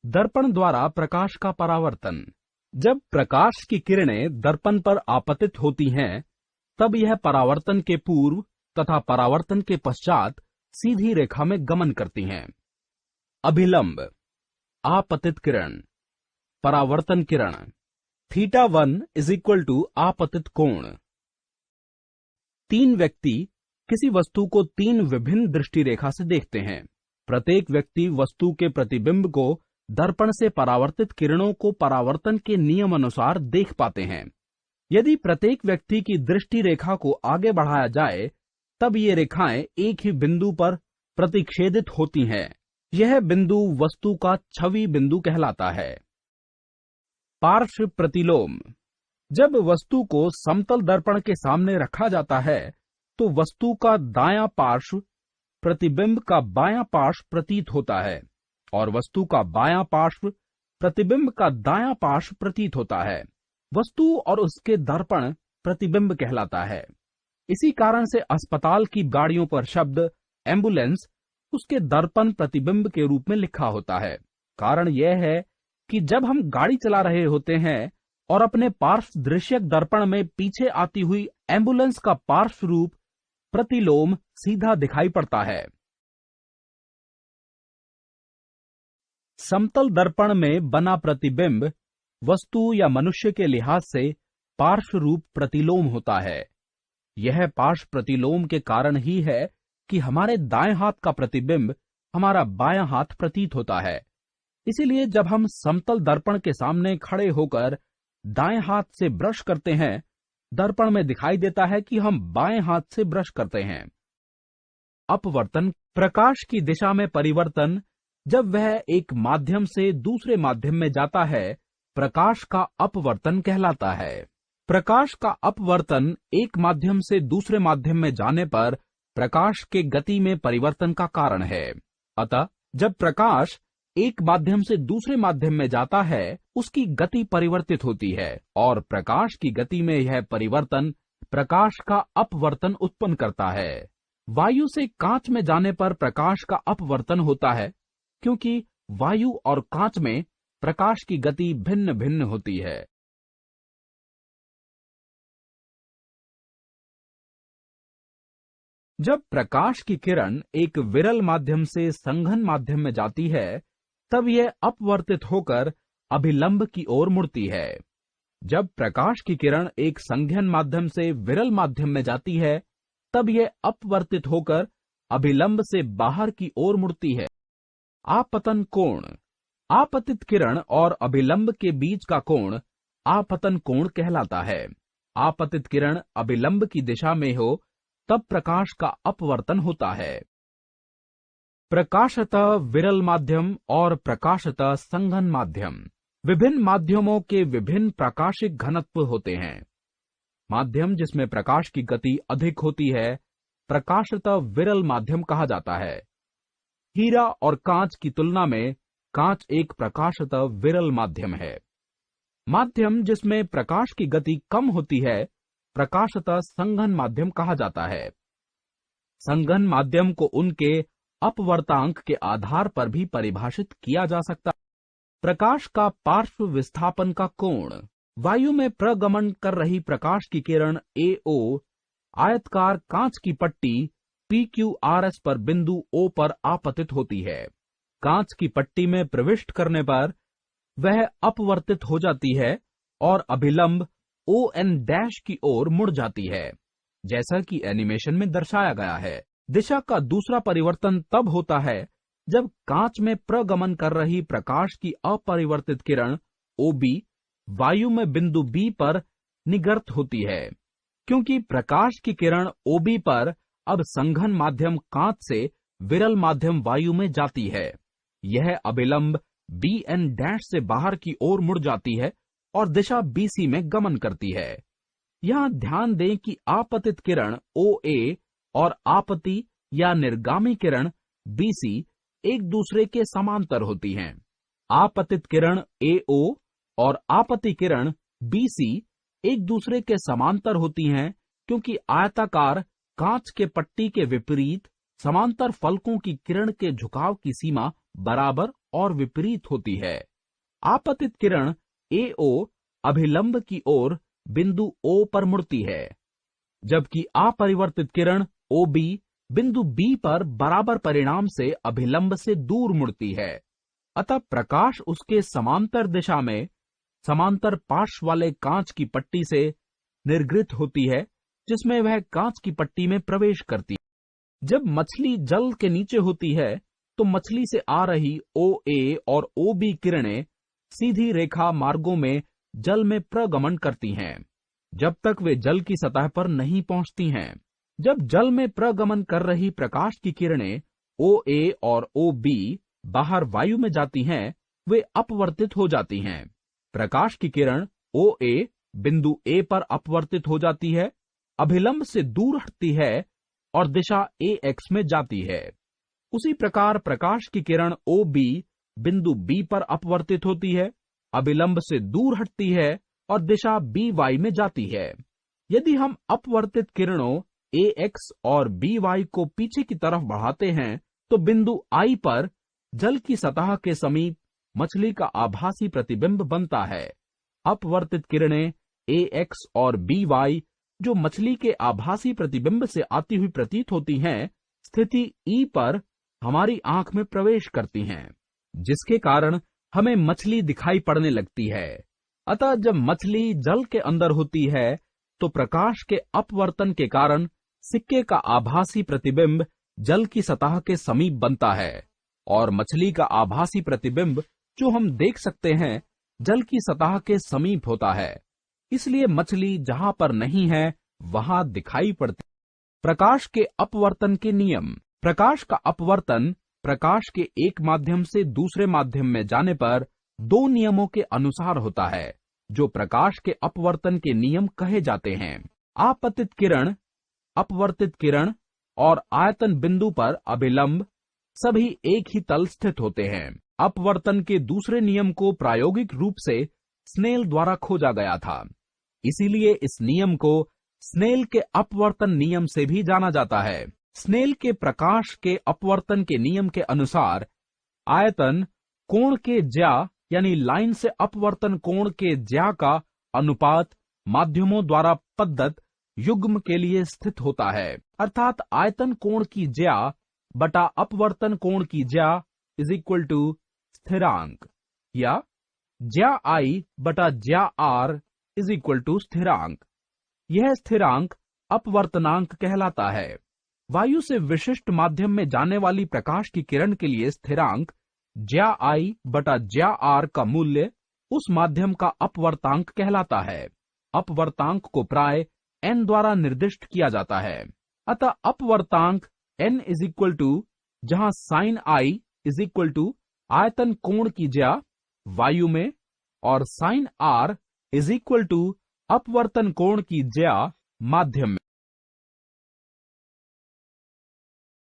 दर्पण द्वारा प्रकाश का परावर्तन। जब प्रकाश की किरणें दर्पण पर आपतित होती हैं, तब यह परावर्तन के पूर्व तथा परावर्तन के पश्चात सीधी रेखा में गमन करती हैं। अभिलंब, आपतित किरण, परावर्तन किरण। θ1 = आपतित कोण। तीन व्यक्ति किसी वस्तु को तीन विभिन्न दृष्टि रेखा से देखते हैं। प्रत्येक व्यक्ति वस्तु के प्रतिबिंब को दर्पण से परावर्तित किरणों को परावर्तन के नियम अनुसार देख पाते हैं। यदि प्रत्येक व्यक्ति की दृष्टि रेखा को आगे बढ़ाया जाए, तब ये रेखाएं एक ही बिंदु पर प्रतिच्छेदित होती हैं। यह बिंदु वस्तु का छवि बिंदु कहलाता है। पार्श्व प्रतिलोम। जब वस्तु को समतल दर्पण के सामने रखा जाता है, तो वस्तु का दायां पार्श्व प्रतिबिंब का बायां पार्श्व प्रतीत होता है और वस्तु का बायां पार्श्व प्रतिबिंब का दायां पार्श्व प्रतीत होता है। वस्तु और उसके दर्पण प्रतिबिंब कहलाता है। इसी कारण से अस्पताल की गाड़ियों पर शब्द एम्बुलेंस उसके दर्पण प्रतिबिंब के रूप में लिखा होता है। कारण यह है कि जब हम गाड़ी चला रहे होते हैं और अपने पार्श्व दृश्यक दर्पण में पीछे आती हुई एम्बुलेंस का पार्श्व रूप प्रतिलोम सीधा दिखाई पड़ता है। समतल दर्पण में बना प्रतिबिंब वस्तु या मनुष्य के लिहाज से पार्श्व रूप प्रतिलोम होता है। यह पार्श्व प्रतिलोम के कारण ही है कि हमारे दाएं हाथ का प्रतिबिंब हमारा बायां हाथ प्रतीत होता है। इसीलिए जब हम समतल दर्पण के सामने खड़े होकर दाएं हाथ से ब्रश करते हैं, दर्पण में दिखाई देता है कि हम बाएं हाथ से ब्रश करते हैं। अपवर्तन, प्रकाश की दिशा में परिवर्तन। जब वह एक माध्यम से दूसरे माध्यम में जाता है, प्रकाश का अपवर्तन कहलाता है। प्रकाश का अपवर्तन एक माध्यम से दूसरे माध्यम में जाने पर प्रकाश के गति में परिवर्तन का कारण है। अतः जब प्रकाश एक माध्यम से दूसरे माध्यम में जाता है, उसकी गति परिवर्तित होती है और प्रकाश की गति में यह परिवर्तन प्रकाश का अपवर्तन उत्पन्न करता है। वायु से कांच में जाने पर प्रकाश का अपवर्तन होता है, क्योंकि वायु और कांच में प्रकाश की गति भिन्न भिन्न होती है। जब प्रकाश की किरण एक विरल माध्यम से संघन माध्यम में जाती है, तब यह अपवर्तित होकर अभिलंब की ओर मुड़ती है। जब प्रकाश की किरण एक संघन माध्यम से विरल माध्यम में जाती है, तब यह अपवर्तित होकर अभिलंब से बाहर की ओर मुड़ती है। आपतन कोण। आपतित किरण और अभिलंब के बीच का कोण आपतन कोण कहलाता है। आपतित किरण अभिलंब की दिशा में हो, तब प्रकाश का अपवर्तन होता है। प्रकाशतः विरल माध्यम और प्रकाशतः संघन माध्यम। विभिन्न माध्यमों के विभिन्न प्रकाशिक घनत्व होते हैं। माध्यम जिसमें प्रकाश की गति अधिक होती है, प्रकाशतः विरल माध्यम कहा जाता है। हीरा और कांच की तुलना में कांच एक प्रकाशतः विरल माध्यम है। माध्यम जिसमें प्रकाश की गति कम होती है, प्रकाशतः संघन माध्यम कहा जाता है। संघन माध्यम को उनके अपवर्तांक के आधार पर भी परिभाषित किया जा सकता है। प्रकाश का पार्श्व विस्थापन का कोण। वायु में प्रगमन कर रही प्रकाश की किरण AO आयतकार कांच की पट्टी PQRS पर बिंदु O पर आपतित होती है। कांच की पट्टी में प्रविष्ट करने पर वह अपवर्तित हो जाती है और अभिलंब ON' की ओर मुड़ जाती है, जैसा कि एनिमेशन में दर्शाया गया है। दिशा का दूसरा परिवर्तन तब होता है जब कांच में प्रगमन कर रही प्रकाश की अपरिवर्तित किरण OB वायु में बिंदु B पर निगर्त होती है, क्योंकि प्रकाश की किरण OB पर अब संघन माध्यम कांच से विरल माध्यम वायु में जाती है। यह अभिलंब BN' से बाहर की ओर मुड़ जाती है और दिशा BC में गमन करती है। यहाँ ध्यान दें कि आपतित किरण OA और आपति या निर्गामी किरण BC एक दूसरे के समांतर होती हैं। आपतित किरण AO और आपति किरण BC एक दूसरे के समांतर होती हैं, क्योंकि आयताकार कांच के पट्टी के विपरीत समांतर फलकों की किरण के झुकाव की सीमा बराबर और विपरीत होती है। आपतित किरण AO अभिलंब की ओर बिंदु O पर मुड़ती है, जबकि अपरिवर्तित किरण OB बिंदु B पर बराबर परिणाम से अभिलंब से दूर मुड़ती है। अतः प्रकाश उसके समांतर दिशा में समांतर पार्श्व वाले कांच की पट्टी से निर्गृत होती है, जिसमें वह कांच की पट्टी में प्रवेश करती है। जब मछली जल के नीचे होती है तो मछली से आ रही OA और OB किरणें सीधी रेखा मार्गों में जल में प्रगमन करती हैं, जब तक वे जल की सतह पर नहीं पहुंचती हैं। जब जल में प्रगमन कर रही प्रकाश की किरणें OA और OB बाहर वायु में जाती हैं, वे अपवर्तित हो जाती हैं। प्रकाश की किरण OA बिंदु A पर अपवर्तित हो जाती है, अभिलंब से दूर हटती है और दिशा AX में जाती है। उसी प्रकार प्रकाश की किरण OB बिंदु B पर अपवर्तित होती है, अभिलंब से दूर हटती है और दिशा BY में जाती है। यदि हम अपवर्तित किरणों AX और BY को पीछे की तरफ बढ़ाते हैं तो बिंदु I पर जल की सतह के समीप मछली का आभासी प्रतिबिंब बनता है। अपवर्तित किरणें AX और BY जो मछली के आभासी प्रतिबिंब से आती हुई प्रतीत होती हैं, स्थिति E पर हमारी आंख में प्रवेश करती हैं, जिसके कारण हमें मछली दिखाई पड़ने लगती है। अतः जब मछली जल के अंदर होती है तो प्रकाश के अपवर्तन के कारण सिक्के का आभासी प्रतिबिंब जल की सतह के समीप बनता है और मछली का आभासी प्रतिबिंब जो हम देख सकते हैं जल की सतह के समीप होता है। इसलिए मछली जहां पर नहीं है वहां दिखाई पड़ती। प्रकाश के अपवर्तन के नियम। प्रकाश का अपवर्तन प्रकाश के एक माध्यम से दूसरे माध्यम में जाने पर दो नियमों के अनुसार होता है, जो प्रकाश के अपवर्तन के नियम कहे जाते हैं। आपतित किरण, अपवर्तित किरण और आयतन बिंदु पर अभिलंब सभी एक ही तल स्थित होते हैं। अपवर्तन के दूसरे नियम को प्रायोगिक रूप से स्नेल द्वारा खोजा गया था, इसीलिए इस नियम को स्नेल के अपवर्तन नियम से भी जाना जाता है। स्नेल के प्रकाश के अपवर्तन के नियम के अनुसार आयतन कोण के ज्या यानी लाइन से अपवर्तन कोण के ज्या का अनुपात माध्यमों द्वारा पद्धत युग्म के लिए स्थित होता है, अर्थात आयतन कोण की ज्या बटा अपवर्तन कोण की ज्या इज इक्वल टू स्थिरांक, या ज्या आई बटा ज्या आर इज इक्वल टू स्थिरांक। यह स्थिरांक अपवर्तनांक कहलाता है। वायु से विशिष्ट माध्यम में जाने वाली प्रकाश की किरण के लिए स्थिरांक ज्या आई बटा ज्या आर का मूल्य उस माध्यम का अपवर्तांक कहलाता है। अपवर्तांक को प्राय n द्वारा निर्दिष्ट किया जाता है। अतः अपवर्तांक n इज इक्वल टू जहां sine I is equal to आयतन कोण की ज्या वायु में और sine R is equal to अपवर्तन कोण की ज्या माध्यम में।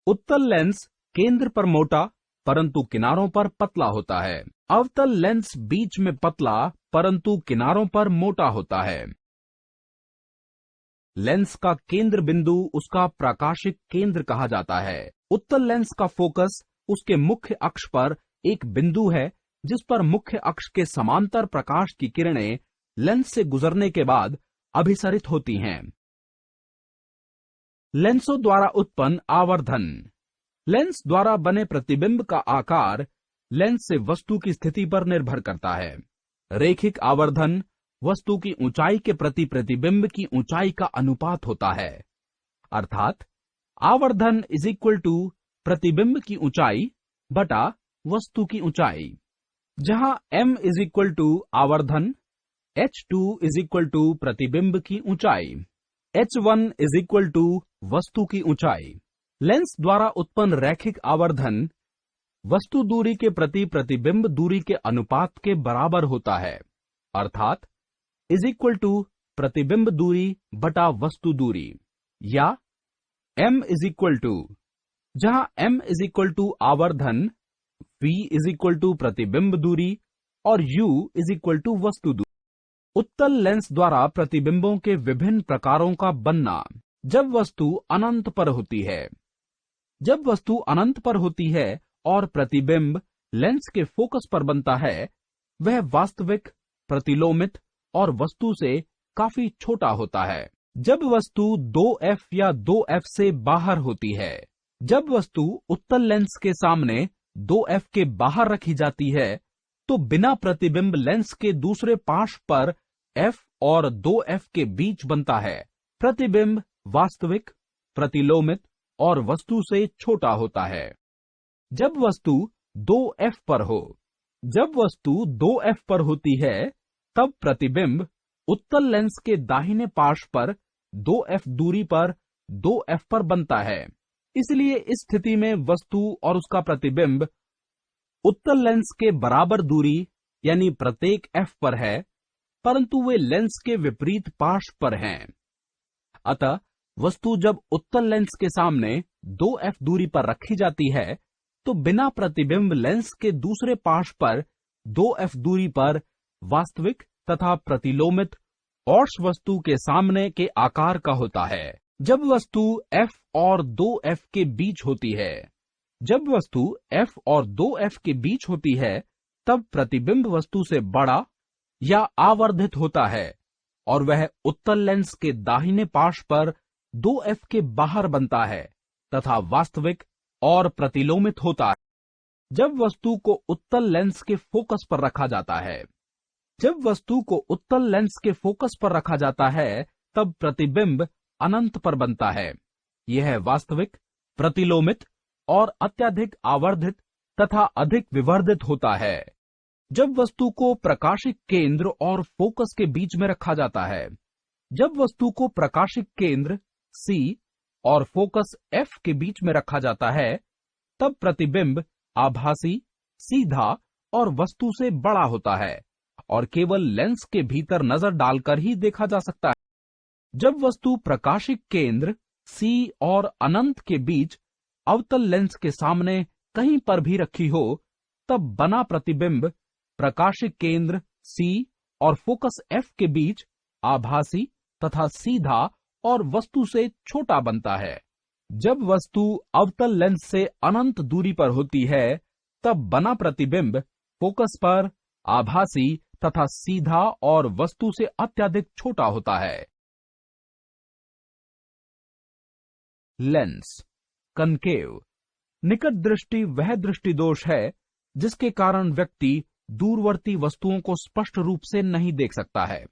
उत्तल लेंस केंद्र पर मोटा परंतु किनारों पर पतला होता है। अवतल लेंस बीच में पतला परंतु किनारों पर मोटा होता है। लेंस का केंद्र बिंदु उसका प्रकाशिक केंद्र कहा जाता है। उत्तल लेंस का फोकस उसके मुख्य अक्ष पर एक बिंदु है, जिस पर मुख्य अक्ष के समांतर प्रकाश की किरणें लेंस से गुजरने के बाद अभिसरित होती हैं। लेंसों द्वारा उत्पन्न आवर्धन। लेंस द्वारा बने प्रतिबिंब का आकार लेंस से वस्तु की स्थिति पर निर्भर करता है। रेखिक आवर्धन वस्तु की ऊंचाई के प्रति प्रतिबिंब की ऊंचाई का अनुपात होता है, अर्थात आवर्धन इज इक्वल टू प्रतिबिंब की ऊंचाई बटा वस्तु की ऊंचाई, जहां m इज इक्वल टू आवर्धन, h2 इज इक्वल टू प्रतिबिंब की ऊंचाई, h1 इज इक्वल टू वस्तु की ऊंचाई। लेंस द्वारा उत्पन्न रैखिक आवर्धन वस्तु दूरी के प्रति प्रतिबिंब दूरी के अनुपात के बराबर होता है, अर्थात इज इक्वल टू प्रतिबिंब दूरी बटा वस्तु दूरी, या m इज इक्वल टू जहां m इज इक्वल टू आवर्धन, v इज इक्वल टू प्रतिबिंब दूरी और u इज इक्वल टू वस्तु दूरी। उत्तल लेंस द्वारा प्रतिबिंबों के विभिन्न प्रकारों का बनना। जब वस्तु अनंत पर होती है, जब वस्तु अनंत पर होती है और प्रतिबिंब लेंस के फोकस पर बनता है वह वास्तविक, प्रतिलोमित और वस्तु से काफी छोटा होता है। जब वस्तु 2f या 2f से बाहर होती है, जब वस्तु उत्तल लेंस के सामने 2f के बाहर रखी जाती है, तो बिना प्रतिबिंब लेंस के दूसरे पार्श्व पर f और 2f के बीच बनता है। प्रतिबिंब वास्तविक, प्रतिलोमित और वस्तु से छोटा होता है। जब वस्तु 2f पर हो, जब वस्तु 2f पर होती है, तब प्रतिबिंब उत्तल लेंस के दाहिने पार्श्व पर 2f दूरी पर 2f पर बनता है। इसलिए इस स्थिति में वस्तु और उसका प्रतिबिंब उत्तल लेंस के बराबर दूरी यानी प्रत्येक f पर है, परंतु वे लेंस के विपरीत पार्श्व पर हैं। अतः वस्तु जब उत्तल लेंस के सामने 2f दूरी पर रखी जाती है, तो बिना प्रतिबिंब लेंस के दूसरे पार्श्व पर 2f दूरी पर वास्तविक तथा प्रतिलोमित और्स वस्तु के सामने के आकार का होता है। जब वस्तु f और 2f के बीच होती है, जब वस्तु f और 2f के बीच होती है, तब प्रतिबिंब वस्तु से बड़ा या आवर्धित होता है और वह उत्तल लेंस के दाहिने पार्श्व पर 2f के बाहर बनता है तथा वास्तविक और प्रतिलोमित होता है। जब वस्तु को उत्तल लेंस के फोकस पर रखा जाता है, जब वस्तु को उत्तल लेंस के फोकस पर रखा जाता है, तब प्रतिबिंब अनंत पर बनता है। यह वास्तविक, प्रतिलोमित और अत्यधिक आवर्धित तथा अधिक विवर्धित होता है। जब वस्तु को प्रकाशिक केंद्र और फोकस के बीच में रखा जाता है, जब वस्तु को प्रकाशिक केंद्र C और फोकस F के बीच में रखा जाता है, तब प्रतिबिंब आभासी, सीधा और वस्तु से बड़ा होता है और केवल लेंस के भीतर नजर डालकर ही देखा जा सकता है। जब वस्तु प्रकाशिक केंद्र C और अनंत के बीच अवतल लेंस के सामने कहीं पर भी रखी हो, तब बना प्रतिबिंब प्रकाशिक केंद्र C और फोकस F के बीच आभासी तथा सीधा और वस्तु से छोटा बनता है। जब वस्तु अवतल लेंस से अनंत दूरी पर होती है, तब बना प्रतिबिंब फोकस पर आभासी तथा सीधा और वस्तु से अत्यधिक छोटा होता है। Lens concave. निकट दृष्टि वह दृष्टि दोष है जिसके कारण व्यक्ति दूरवर्ती वस्तुओं को स्पष्ट रूप से नहीं देख सकता है,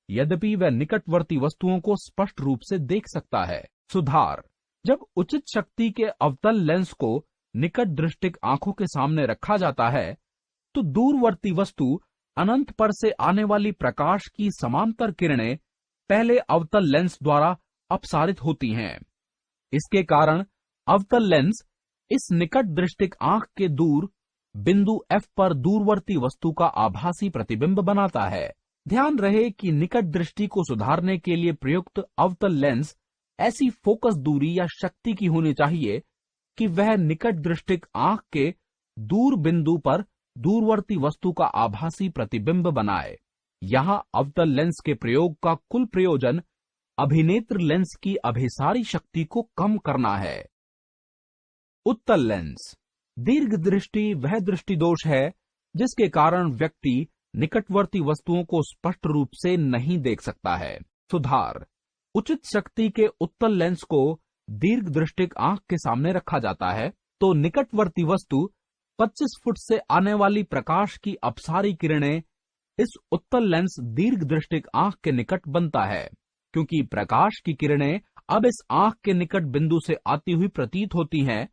यद्यपि वह निकटवर्ती वस्तुओं को स्पष्ट रूप से देख सकता है। सुधार। जब उचित शक्ति के अवतल लेंस को निकट दृष्टिक आंखों के सामने रखा जाता है, तो दूरवर्ती वस्तु अनंत पर से आने वाली प्रकाश की समांतर किरणें पहले अवतल लेंस द्वारा अपसारित होती हैं। इसके कारण अवतल लेंस इस निकट दृष्टिक आंख के दूर बिंदु F पर दूरवर्ती वस्तु का आभासी प्रतिबिंब बनाता है। ध्यान रहे कि निकट दृष्टि को सुधारने के लिए प्रयुक्त अवतल लेंस ऐसी फोकस दूरी या शक्ति की होनी चाहिए कि वह निकट दृष्टिक आंख के दूर बिंदु पर दूरवर्ती वस्तु का आभासी प्रतिबिंब बनाए। यहाँ अवतल लेंस के प्रयोग का कुल प्रयोजन अभिनेत्र लेंस की अभिसारी शक्ति को कम करना है। उत्तल लेंस। दीर्घ दृष्टि वह दृष्टि दोष है जिसके कारण व्यक्ति निकटवर्ती वस्तुओं को स्पष्ट रूप से नहीं देख सकता है। सुधार। उचित शक्ति के उत्तल लेंस को दीर्घ दृष्टिक आंख के सामने रखा जाता है, तो निकटवर्ती वस्तु 25 फुट से आने वाली प्रकाश की अपसारी किरणें इस उत्तल लेंस दीर्घ दृष्टिक आंख के निकट बनता है। क्योंकि प्रकाश की किरणें अब इस आंख के निकट बिंदु से आती हुई प्रतीत होती हैं,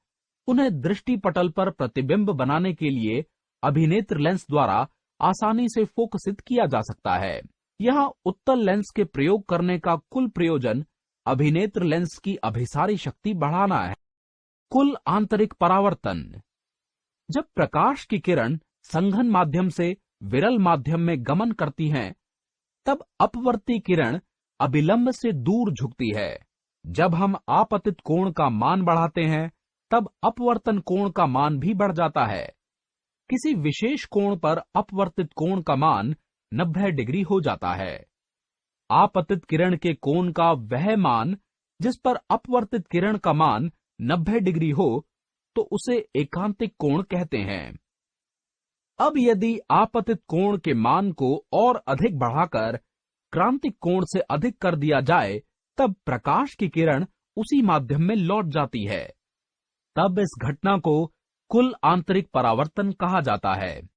उन्हें दृष्टि पटल पर प्रतिबिंब बनाने के लिए अभिनेत्र लेंस द्वारा आसानी से फोकसित किया जा सकता है। यहाँ उत्तल लेंस के प्रयोग करने का कुल प्रयोजन अभिनेत्र लेंस की अभिसारी शक्ति बढ़ाना है। कुल आंतरिक परावर्तन। जब प्रकाश की किरण संघन माध्यम से विरल माध्यम में गमन करती हैं, तब अपवर्ती किरण अभिलंब से दूर झुकती है। जब हम आपतित कोण का मान बढ़ाते हैं, तब अपवर्तन कोण का मान भी बढ़ जाता है। किसी विशेष कोण पर अपवर्तित कोण का मान 90 डिग्री हो जाता है। आपतित किरण के कोण का वह मान जिस पर अपवर्तित किरण का मान 90 डिग्री हो, तो उसे एकांतिक कोण कहते हैं। अब यदि आपतित कोण के मान को और अधिक बढ़ाकर क्रांतिक कोण से अधिक कर दिया जाए, तब प्रकाश की किरण उसी माध्यम में लौट जाती है। तब इस घटना को कुल आंतरिक परावर्तन कहा जाता है।